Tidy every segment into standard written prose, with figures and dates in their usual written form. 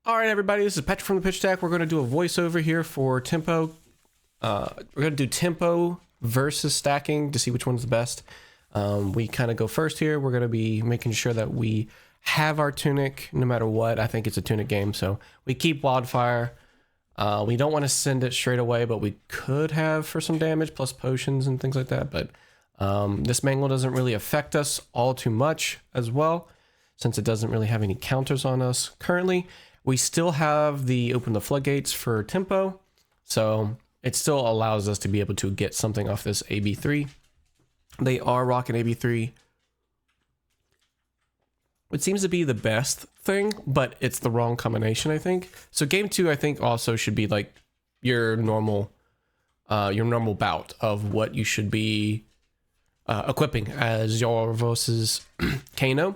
All right, everybody, this is Patrick from the Pitch Deck. We're going to do a voiceover here for tempo. We're going to do tempo versus stacking to see which one's the best. We kind of go first here. We're going to be making sure that we have our tunic no matter what. I think it's a tunic game, so we keep wildfire. We don't want to send it straight away, but we could have for some damage plus potions and things like that. But this mangle doesn't really affect us all too much as well, since it doesn't really have any counters on us currently. We still have the open the floodgates for tempo, so it still allows us to be able to get something off this AB3. They are rocking AB3, which seems to be the best thing, but it's the wrong combination, I think. So game 2, I think, also should be like your normal bout of what you should be equipping as Jarl versus Kano.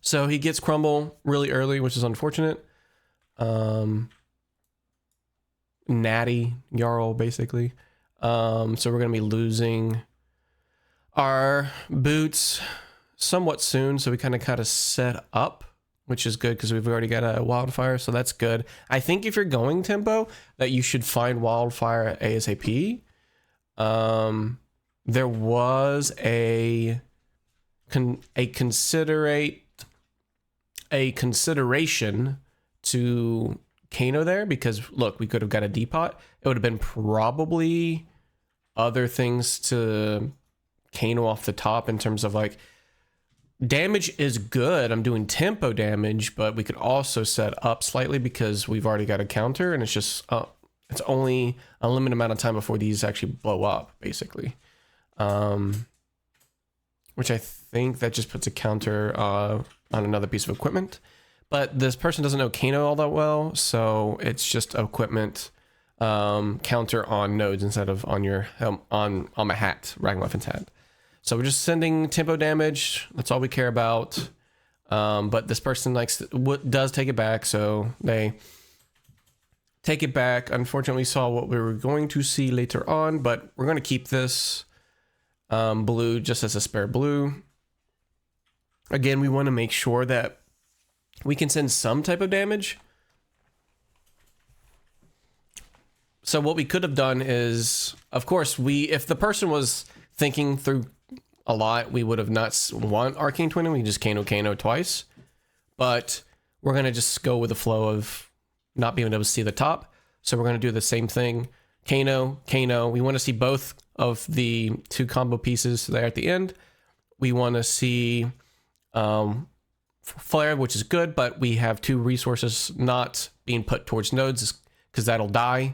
So he gets crumble really early, which is unfortunate. Natty Jarl, basically. So we're going to be losing our boots somewhat soon. So we kind of set up, which is good because we've already got a wildfire. So that's good. I think if you're going tempo, that you should find wildfire ASAP. There was a consideration to Kano there, because look, we could have got a depot. It would have been probably other things to Kano off the top in terms of like damage is good. I'm doing tempo damage, but we could also set up slightly because we've already got a counter, and it's just it's only a limited amount of time before these actually blow up, basically. Which I think that just puts a counter on another piece of equipment. But this person doesn't know Kano all that well, so it's just equipment counter on nodes instead of on your on my hat, Ragamuffin's hat. So we're just sending tempo damage. That's all we care about. But this person does take it back, so they take it back. Unfortunately, we saw what we were going to see later on, but we're going to keep this blue just as a spare blue. Again, we want to make sure that we can send some type of damage. So what we could have done is, of course, if the person was thinking through a lot, we would have not want Arcane Twinning. We can just Kano twice. But we're going to just go with the flow of not being able to see the top. So we're going to do the same thing. Kano. We want to see both of the two combo pieces there at the end. We want to see flare, which is good, but we have two resources not being put towards nodes because that'll die,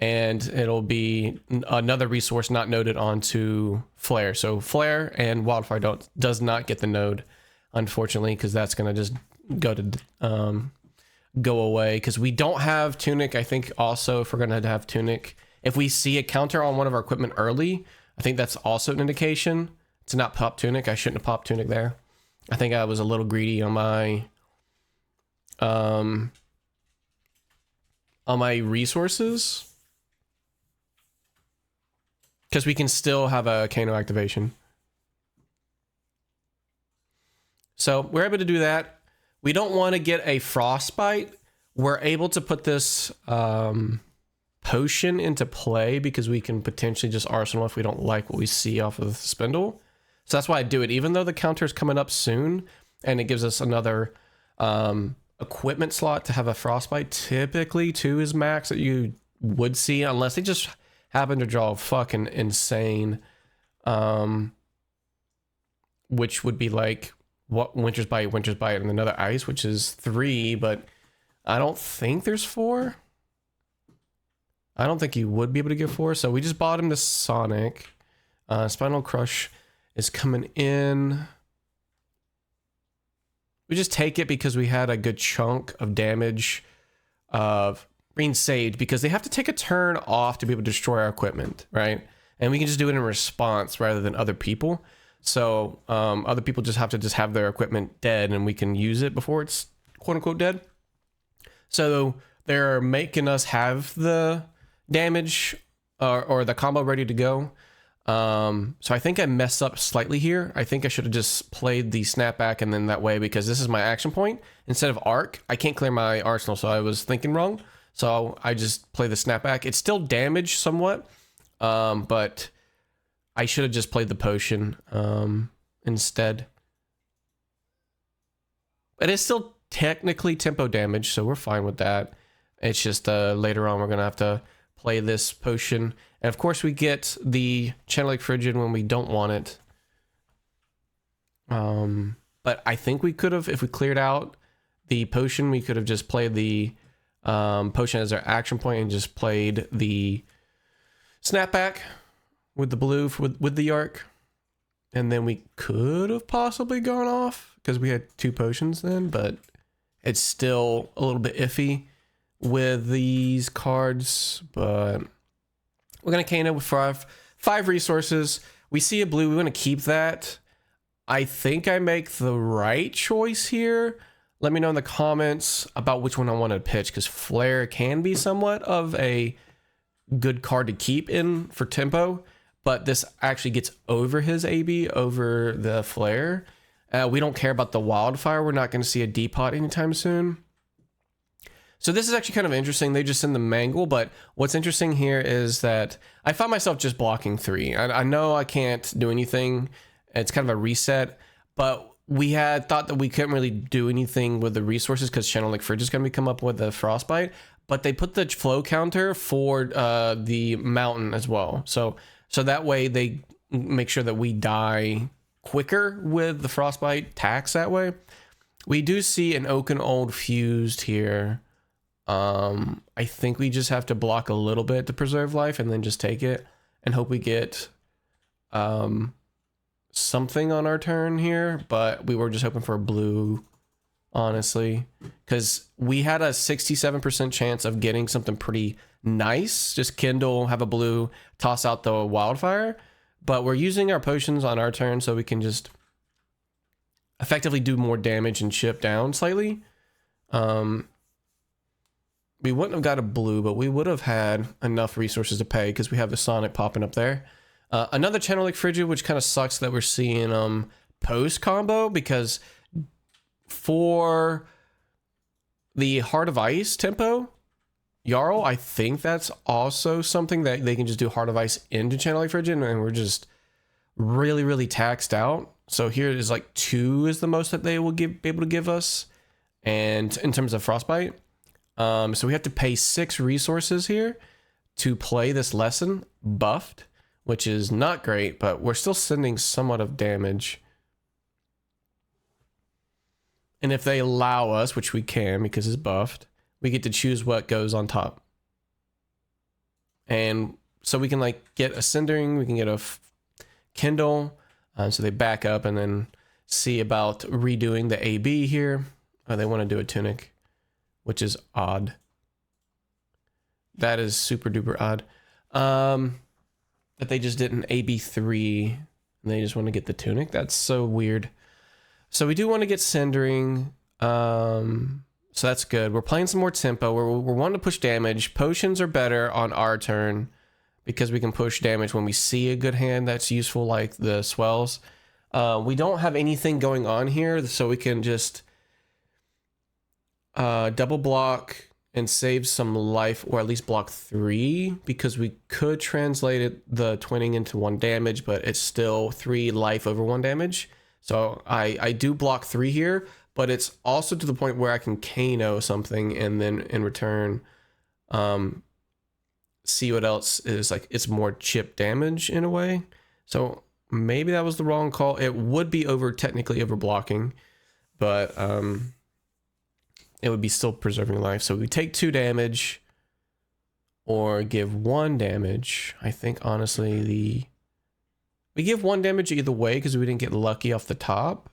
and it'll be another resource not noded onto flare. So flare and wildfire does not get the node, unfortunately, because that's going to just go away, because we don't have tunic. I think also if we're going to have tunic, if we see a counter on one of our equipment early, I think that's also an indication to not pop tunic. I shouldn't have popped tunic there. I think I was a little greedy on my resources, because we can still have a Kano activation. So we're able to do that. We don't want to get a frostbite. We're able to put this potion into play because we can potentially just arsenal if we don't like what we see off of the spindle. So that's why I do it, even though the counter is coming up soon and it gives us another equipment slot to have a frostbite. Typically 2 is max that you would see, unless they just happen to draw fucking insane, which would be like what Winter's Bite, and another ice, which is 3, but I don't think there's 4. I don't think you would be able to get 4, so we just bought him the Sonic. Spinal Crush is coming in. We just take it because we had a good chunk of damage of being saved, because they have to take a turn off to be able to destroy our equipment, right? And we can just do it in response rather than other people. So other people just have to have their equipment dead, and we can use it before it's quote unquote dead. So they're making us have the damage or the combo ready to go. So I think I messed up slightly here. I think I should have just played the snapback and then that way, because this is my action point instead of arc. I can't clear my arsenal, so I was thinking wrong. So I just play the snapback. It's still damaged somewhat, but I should have just played the potion instead. It is still technically tempo damage, so we're fine with that. It's just later on we're gonna have to play this potion, and of course we get the Channel Lake Frigid when we don't want it. But I think we could have, if we cleared out the potion, we could have just played the potion as our action point and just played the snapback with the blue with the arc, and then we could have possibly gone off because we had 2 potions then, but it's still a little bit iffy with these cards. But we're gonna Kano with 5 resources. We see a blue, we want to keep that. I think I make the right choice here. Let me know in the comments about which one I want to pitch, because Flare can be somewhat of a good card to keep in for tempo, but this actually gets over his AB over the Flare. We don't care about the Wildfire. We're not going to see a Depot anytime soon. So this is actually kind of interesting. They just send the Mangle, but what's interesting here is that I find myself just blocking 3. I know I can't do anything. It's kind of a reset, but we had thought that we couldn't really do anything with the resources because Channel Lake Fridge is going to come up with the Frostbite, but they put the flow counter for the mountain as well. So that way they make sure that we die quicker with the Frostbite tax that way. We do see an Oaken Old fused here. I think we just have to block a little bit to preserve life and then just take it and hope we get something on our turn here, but we were just hoping for a blue, honestly, because we had a 67% chance of getting something pretty nice. Just Kindle, have a blue, toss out the Wildfire, but we're using our potions on our turn so we can just effectively do more damage and chip down slightly. We wouldn't have got a blue, but we would have had enough resources to pay because we have the Sonic popping up there. Another Channel Lake Frigid, which kind of sucks that we're seeing post combo, because for the Heart of Ice tempo, Jarl, I think that's also something that they can just do Heart of Ice into Channel Lake Frigid, and we're just really, really taxed out. So here is like 2 is the most that they will be able to give us, and in terms of Frostbite. So we have to pay 6 resources here to play this lesson buffed, which is not great, but we're still sending somewhat of damage. And if they allow us, which we can because it's buffed, we get to choose what goes on top. And so we can like get a Cindering, we can get a Kindle, so they back up and then see about redoing the AB here. Oh, they want to do a Tunic, which is odd. That is super duper odd. That they just did an AB3 and they just want to get the Tunic. That's so weird. So we do want to get Cindering. So that's good. We're playing some more tempo. We're wanting to push damage. Potions are better on our turn because we can push damage when we see a good hand that's useful, like the Swells. We don't have anything going on here, so we can just double block and save some life, or at least block 3, because we could translate the twinning into 1 damage, but it's still 3 life over 1 damage. So I do block 3 here, but it's also to the point where I can Kano something and then in return see what else is like. It's more chip damage in a way. So maybe that was the wrong call. It would be technically over blocking, but it would be still preserving life. So we take 2 damage or give 1 damage. I think honestly we give 1 damage either way because we didn't get lucky off the top.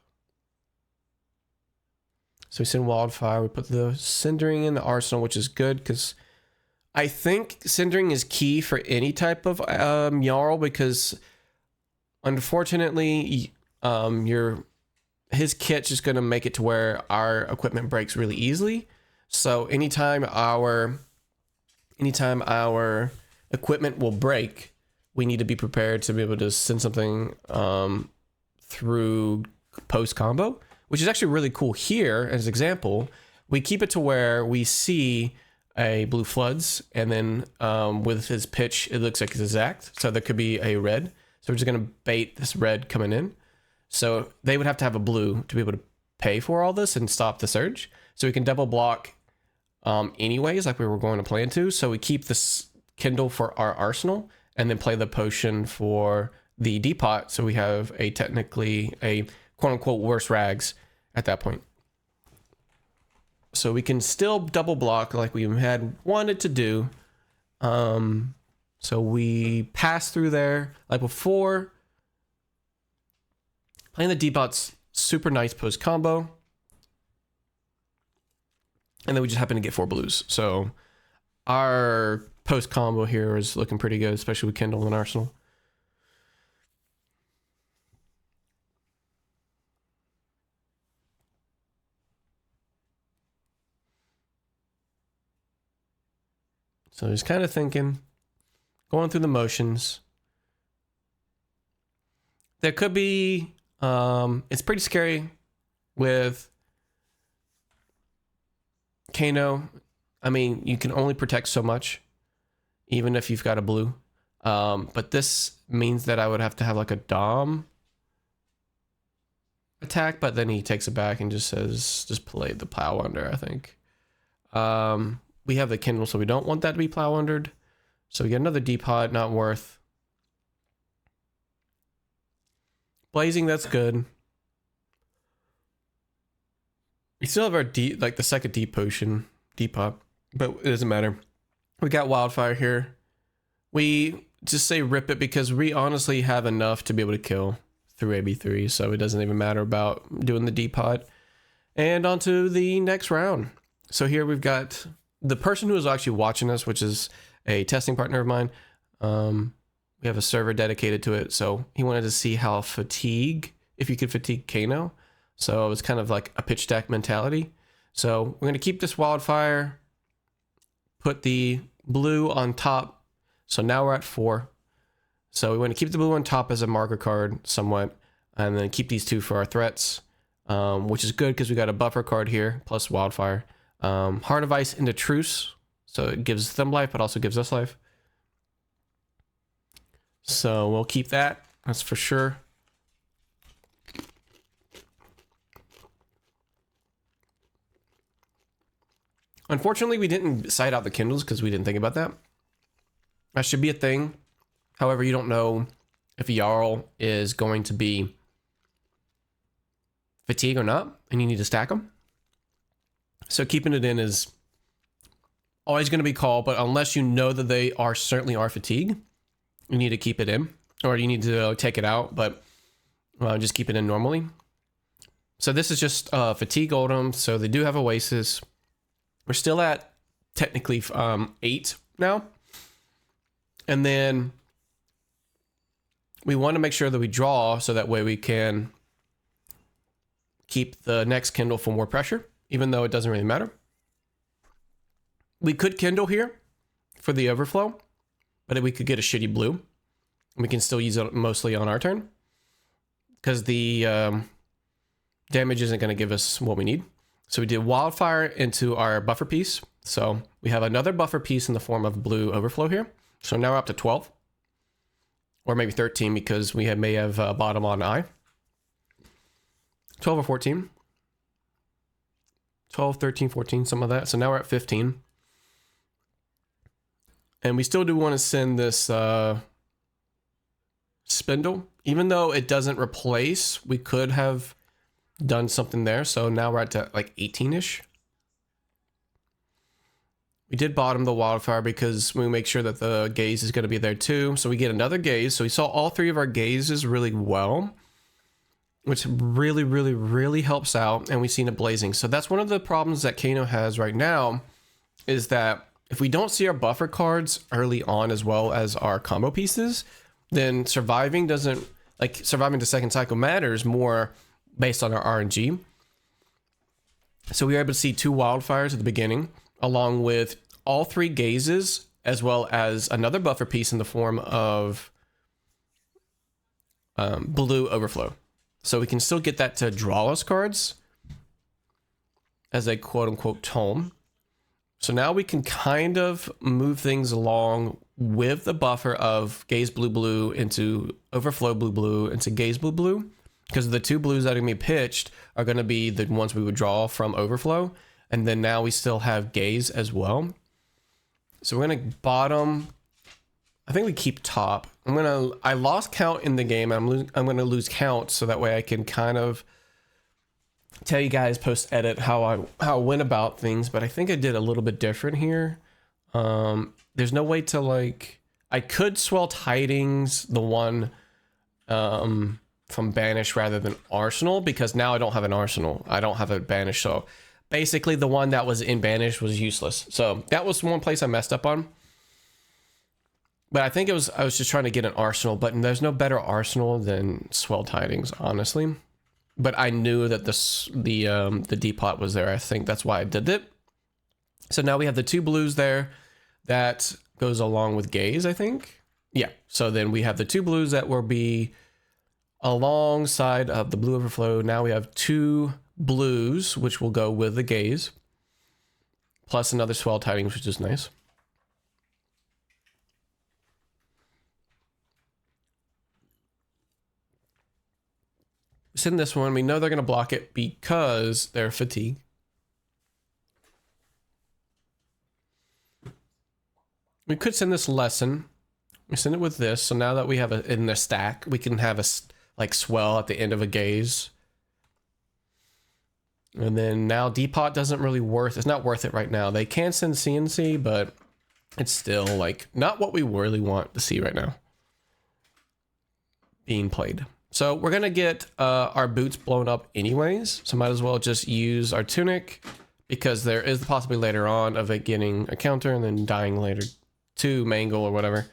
So we send Wildfire, we put the Cindering in the arsenal, which is good because I think Cindering is key for any type of Jarl, because unfortunately his kit's just going to make it to where our equipment breaks really easily. So anytime our equipment will break, we need to be prepared to be able to send something through post combo, which is actually really cool. Here as an example, we keep it to where we see a blue floods, and then with his pitch it looks like it's exact, so there could be a red, so we're just going to bait this red coming in. So they would have to have a blue to be able to pay for all this and stop the surge, so we can double block anyways, like we were going to plan to. So we keep this Kindle for our arsenal and then play the potion for the depot, so we have a technically a quote-unquote worse rags at that point. So we can still double block like we had wanted to do. So we pass through there like before. Playing the depot's super nice post combo. And then we just happen to get 4 blues. So our post combo here is looking pretty good, especially with Kindle and Arsenal. So he's kind of thinking, going through the motions. There could be, it's pretty scary with Kano. I mean, you can only protect so much, even if you've got a blue. But this means that I would have to have like a Dom attack, but then he takes it back and just says, just play the plow under, I think. We have the Kindle, so we don't want that to be plow undered. So we get another depot, not worth. Blazing, that's good. We still have our deep, like the second deep potion, depot, but it doesn't matter. We got wildfire here. We just say rip it because we honestly have enough to be able to kill through AB3, so it doesn't even matter about doing the depot. And on to the next round. So here we've got the person who is actually watching us, which is a testing partner of mine. We have a server dedicated to it, so he wanted to see how if you could fatigue Kano. So it was kind of like a pitch deck mentality. So we're going to keep this wildfire, put the blue on top. So now we're at 4. So we want to keep the blue on top as a marker card somewhat, and then keep these 2 for our threats, which is good because we got a buffer card here plus wildfire. Heart of Ice into Truce, so it gives them life but also gives us life. So we'll keep that, that's for sure. Unfortunately, we didn't side out the Kindles because we didn't think about that. That should be a thing. However, you don't know if Jarl is going to be fatigue or not, and you need to stack them. So keeping it in is always going to be called, but unless you know that they certainly are fatigue, you need to keep it in, or you need to take it out, but just keep it in normally. So this is just fatigue Oldham, so they do have Oasis. We're still at technically 8 now. And then we want to make sure that we draw so that way we can keep the next Kindle for more pressure, even though it doesn't really matter. We could Kindle here for the overflow, but we could get a shitty blue. We can still use it mostly on our turn because the damage isn't going to give us what we need. So we did wildfire into our buffer piece. So we have another buffer piece in the form of blue overflow here. So now we're up to 12 or maybe 13 because we may have bottom on eye. 12 or 14. 12, 13, 14, some of that. So now we're at 15. And we still do want to send this spindle. Even though it doesn't replace, we could have done something there. So now we're at like 18-ish. We did bottom the wildfire because we make sure that the gaze is going to be there too. So we get another gaze. So we saw all 3 of our gazes really well, which really, really, really helps out. And we've seen it blazing. So that's one of the problems that Kano has right now, is that if we don't see our buffer cards early on as well as our combo pieces, then surviving the second cycle matters more based on our RNG. So we were able to see 2 wildfires at the beginning, along with all 3 gazes, as well as another buffer piece in the form of blue overflow. So we can still get that to draw us cards as a quote unquote tome. So now we can kind of move things along with the buffer of gaze blue blue into overflow blue blue into gaze blue blue, because the two blues that are going to be pitched are going to be the ones we would draw from overflow. And then now we still have gaze as well. So we're going to bottom. I think we keep top. I lost count in the game. I'm going to lose count so that way I can kind of tell you guys post edit how I went about things, but I think I did a little bit different here. There's no way to like, I could swell tidings the one from banish rather than arsenal, because now I don't have an arsenal. I don't have a banish. So basically the one that was in banish was useless. So that was one place I messed up on. But I think I was just trying to get an arsenal, but there's no better arsenal than swell tidings, honestly. But I knew that the depot was there. I think that's why I did it. So now we have the two blues there. That goes along with gaze, I think. Yeah. So then we have the two blues that will be alongside of the blue overflow. Now we have two blues, which will go with the gaze, plus another swell tidings, which is nice. Send this one. We know they're going to block it because they're fatigue. We could send this lesson. We send it with this. So now that we have it in the stack, we can have a like swell at the end of a gaze. And then now depot doesn't really it's not worth it right now. They can send CNC, but it's still like not what we really want to see right now being played. So we're going to get our boots blown up anyways. So might as well just use our tunic, because there is the possibility later on of it getting a counter and then dying later to mangle or whatever.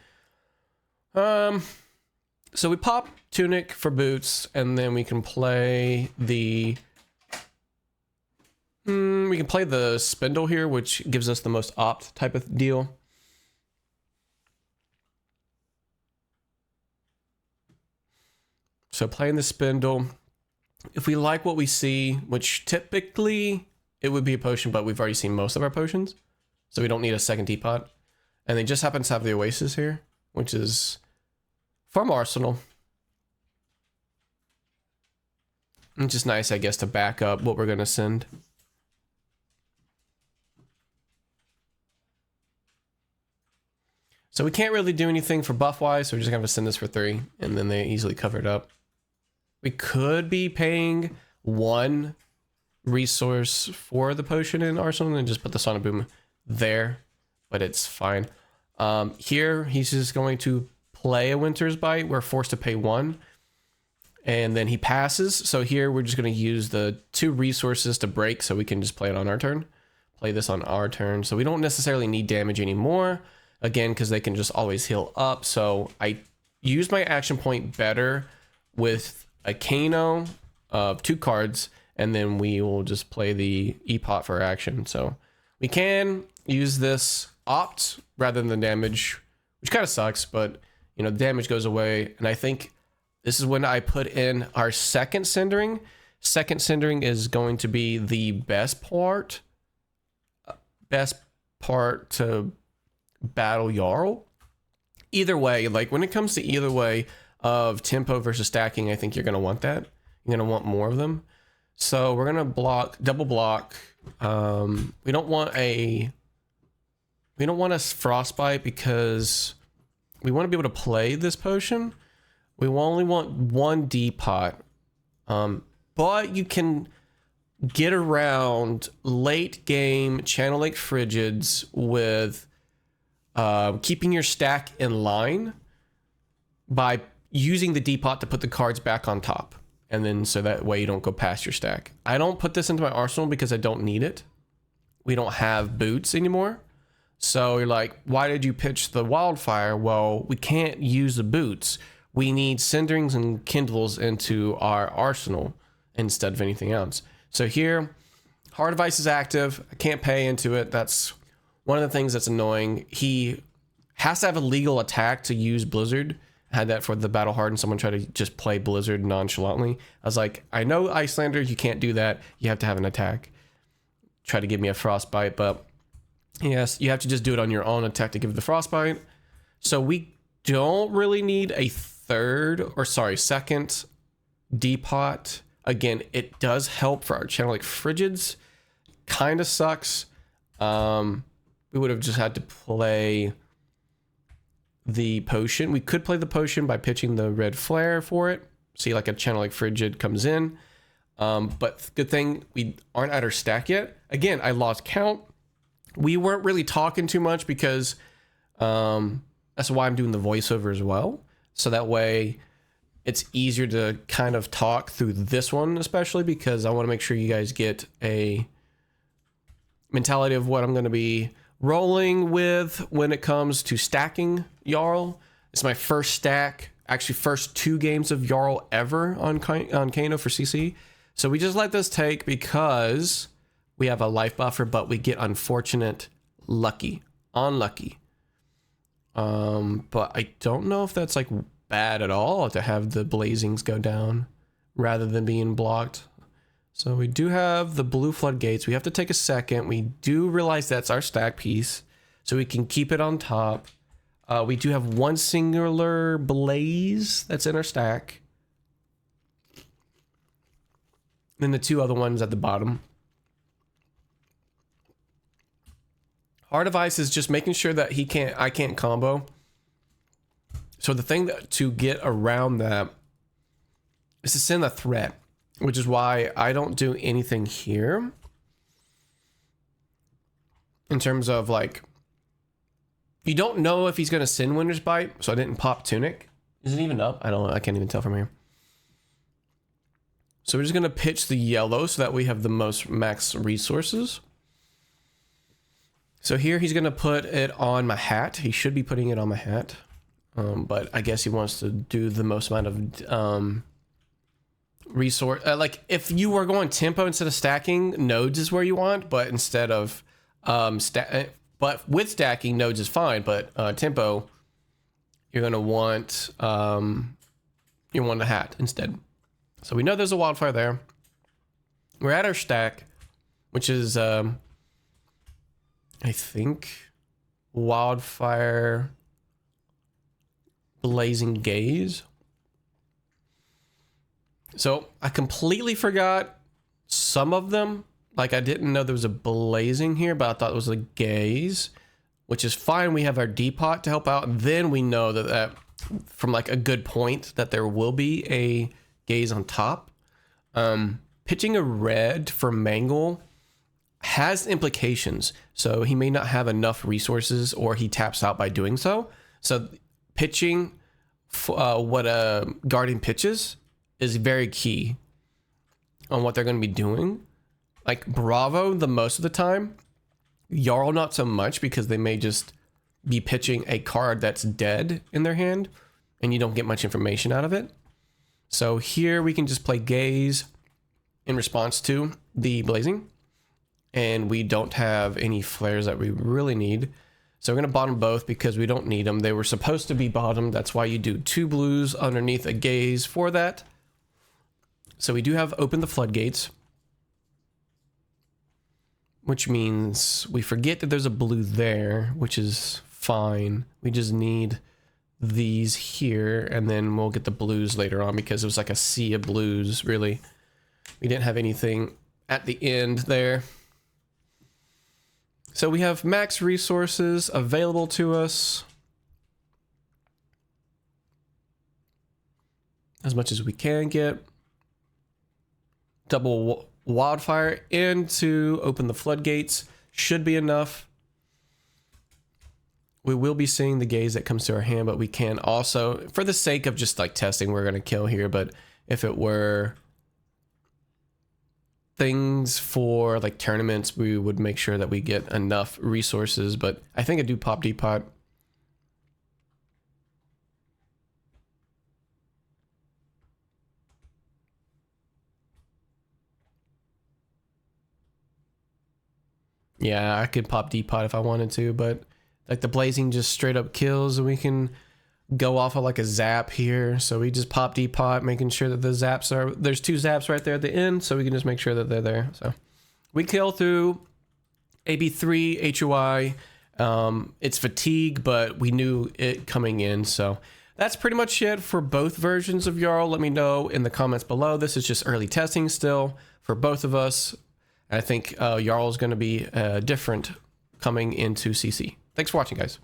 So we pop tunic for boots, and then we can play the spindle here, which gives us the most opt type of deal. So playing the spindle, if we like what we see, which typically it would be a potion, but we've already seen most of our potions, so we don't need a second teapot. And they just happen to have the Oasis here, which is from Arsenal. Which is nice, I guess, to back up what we're going to send. So we can't really do anything for buff-wise, so we're just going to send this for 3, and then they easily cover it up. We could be paying 1 resource for the potion in Arsenal and just put the Sonic Boom there, but it's fine. Here, he's just going to play a Winter's Bite. We're forced to pay 1, and then he passes. So here, we're just going to use the 2 resources to break, so we can just play it on our turn. Play this on our turn, so we don't necessarily need damage anymore. Again, because they can just always heal up. So I use my action point better with a Kano of 2 cards, and then we will just play the E-Pot for action. So we can use this opt rather than the damage, which kind of sucks, but you know, the damage goes away. And I think this is when I put in our second cindering. Second cindering is going to be the best part to battle Jarl. Either way, like when it comes to either way of tempo versus stacking, I think you're going to want that. You're going to want more of them. So we're going to double block. We don't want a frostbite because we want to be able to play this potion. We only want 1 depot. But you can get around late game Channel Lake Frigids with keeping your stack in line by using the depot to put the cards back on top, and then so that way you don't go past your stack. I don't put this into my arsenal because I don't need it. We don't have boots anymore. So you're like, why did you pitch the wildfire? Well, we can't use the boots. We need cinderings and kindles into our arsenal instead of anything else. So here, Heart of Ice is active. I can't pay into it. That's one of the things that's annoying. He has to have a legal attack to use Blizzard had that for the battle hard and someone tried to just play Blizzard nonchalantly. I was like, I know Icelander, you can't do that. You have to have an attack. Try to give me a frostbite, but yes, you have to just do it on your own attack to give the frostbite. So we don't really need a second depot. Again, it does help for our channel like frigids. Kind of sucks. We would have just had to play the potion. We could play the potion by pitching the red flare for it. See, like a channel like frigid comes in. But good thing we aren't at our stack yet. Again, I lost count. We weren't really talking too much because that's why I'm doing the voiceover as well. So that way it's easier to kind of talk through this one, especially because I want to make sure you guys get a mentality of what I'm going to be rolling with when it comes to stacking Jarl. It's my first stack, actually first 2 games of Jarl ever on Kano for CC. So we just let this take because we have a life buffer, but we get unfortunate unlucky. But I don't know if that's like bad at all to have the blazings go down rather than being blocked. So we do have the blue floodgates. We have to take a second. We do realize that's our stack piece, so we can keep it on top. We do have 1 singular blaze that's in our stack. Then the 2 other ones at the bottom. Heart of Ice is just making sure that I can't combo. So the thing to get around that is to send a threat, which is why I don't do anything here. In terms of like, you don't know if he's going to send Winter's Bite, so I didn't pop Tunic. Is it even up? I don't know. I can't even tell from here. So we're just going to pitch the yellow so that we have the most max resources. So here he's going to put it on my hat. He should be putting it on my hat. But I guess he wants to do the most amount of resource. Like if you were going tempo instead of stacking, nodes is where you want. But instead of but with stacking, nodes is fine. But tempo, you're going to want a hat instead. So we know there's a wildfire there. We're at our stack, which is, I think, wildfire, blazing gaze. So I completely forgot some of them. Like I didn't know there was a blazing here, but I thought it was a gaze, which is fine. We have our depot to help out. And then we know that from like a good point that there will be a gaze on top. Pitching a red for Mangle has implications. So he may not have enough resources or he taps out by doing so. So pitching what a Guardian pitches is very key on what they're going to be doing. Like Bravo the most of the time, Jarl not so much because they may just be pitching a card that's dead in their hand and you don't get much information out of it. So here we can just play Gaze in response to the Blazing. And we don't have any flares that we really need. So we're going to bottom both because we don't need them. They were supposed to be bottomed. That's why you do 2 blues underneath a Gaze for that. So we do have open the floodgates, which means we forget that there's a blue there, which is fine. We just need these here, and then we'll get the blues later on because it was like a sea of blues, really. We didn't have anything at the end there. So we have max resources available to us. As much as we can get. Double wildfire in to open the floodgates should be enough. We will be seeing the gaze that comes to our hand, but we can also, for the sake of just like testing, we're going to kill here. But if it were things for like tournaments, we would make sure that we get enough resources. But I think I do pop depot. Yeah, I could pop depot if I wanted to, but like the blazing just straight up kills and we can go off of like a zap here. So we just pop depot, making sure that the zaps are, there's 2 zaps right there at the end. So we can just make sure that they're there. So we kill through AB3 HUI. It's fatigue, but we knew it coming in. So that's pretty much it for both versions of Jarl. Let me know in the comments below. This is just early testing still for both of us. I think Jarl is going to be different coming into CC. Thanks for watching, guys.